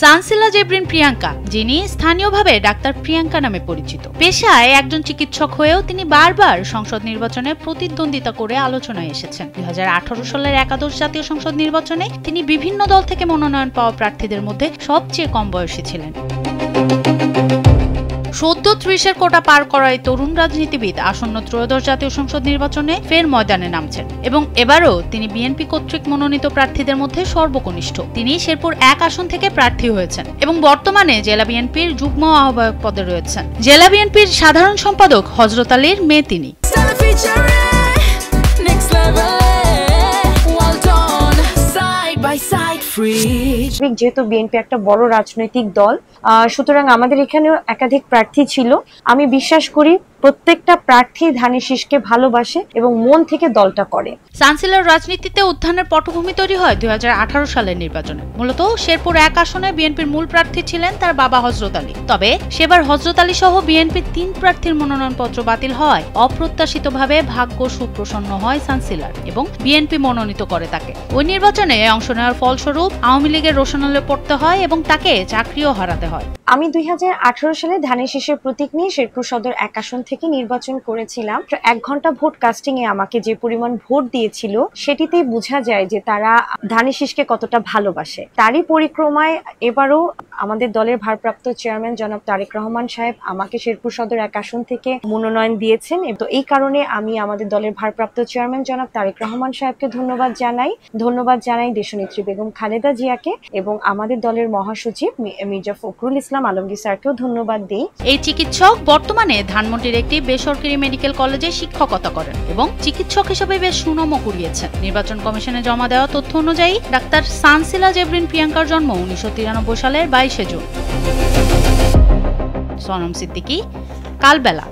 সানসিলা জেবরিন প্রিয়াঙ্কা, যিনি স্থানীয়ভাবে ডাক্তার প্রিয়াঙ্কা নামে পরিচিত। পেশায় একজন চিকিৎসক হয়েও তিনি বারবার সংসদ নির্বাচনে প্রতিদ্বন্দ্বিতা করে আলোচনায় এসেছেন। 2018 সালের একাদশ জাতীয় সংসদ নির্বাচনে তিনি বিভিন্ন দল থেকে মনোনয়ন পাওয়া প্রার্থীদের মধ্যে সবচেয়ে কম বয়সী ছিলেন। সদ্য 30-এর কোটা পার করা এই তরুণ রাজনীতিবিদ আসন্ন ত্রয়োদশ জাতীয় সংসদ নির্বাচনে ফের ময়দানে নামছেন এবং এবারও তিনি বিএনপি কর্তৃক মনোনীত প্রার্থীদের মধ্যে সর্বকনিষ্ঠ। তিনি শেরপুর 1 আসন থেকে প্রার্থী হয়েছেন এবং বর্তমানে জেলা বিএনপির যুগ্ম আহ্বায়ক পদে রয়েছেন। জেলা বিএনপির সাধারণ সম্পাদক হযরত আলীর মেয়ে তিনি। যেহেতু বিএনপি একটা বড় রাজনৈতিক দল, সুতরাং আমাদের এখানেও একাধিক প্রার্থী ছিল। আমি বিশ্বাস করি প্রত্যেকটা প্রার্থী ধানের শীষকে ভালোবাসে এবং মন থেকে দলটা করে। সানসিলার রাজনীতিতে উত্থানের পটভূমি তৈরি হয় 2018 সালের নির্বাচনে। মূলত শেরপুর 1 আসনে বিএনপির মূল প্রার্থী ছিলেন তার বাবা হযরত আলী। তবে সেবার হযরত আলী সহ বিএনপির 3 প্রার্থীর মনোনয়নপত্র বাতিল হওয়ায় অপ্রত্যাশিতভাবে ভাগ্য সুপ্রসন্ন হয় সানসিলার এবং বিএনপি মনোনীত করে তাকে। ওই নির্বাচনে অংশ নেওয়ার ফলস্বরূপ আওয়ামী লীগের রোশনালে পড়তে হয় এবং তাকে চাকরিও হারাতে হয়। আমি 2018 সালে ধানের শীষের প্রতীক নিয়ে শেরপুর সদর 1 আসন থেকে নির্বাচন করেছিলাম। 1 ঘন্টা ভোট কাস্টিং এ আমাকে যে পরিমাণ ভোট দিয়েছিল সেটিতেই বোঝা যায় যে তারা ধানের শীষকে কতটা ভালোবাসে। তারই পরিক্রমায় এবারও আমাদের দলের ভারপ্রাপ্ত চেয়ারম্যান জনাব তারেক রহমান সাহেব আমাকে শেরপুর সদর 1 আসন থেকে মনোনয়ন দিয়েছেন। তো এই কারণে আমি আমাদের দলের ভারপ্রাপ্ত চেয়ারম্যান জনাব তারেক রহমান সাহেবকে ধন্যবাদ জানাই দেশনেত্রী বেগম খালেদা জিয়াকে এবং আমাদের দলের মহাসচিব মির্জা ফখরুল ইসলাম আলমগীর স্যারকেও ধন্যবাদ দেই। এই চিকিৎসক বর্তমানে ধানমন্ডির একটি বেসরকারি মেডিকেল কলেজে শিক্ষকতা করেন এবং চিকিৎসক হিসেবে বেশ সুনামও কুড়িয়েছেন। নির্বাচন কমিশনে জমা দেওয়া তথ্য অনুযায়ী ডাক্তার সানসিলা জেবরিন প্রিয়াঙ্কার জন্ম 1993 সালের 22 জুন। সনম সিদ্দিকী, কালবেলা।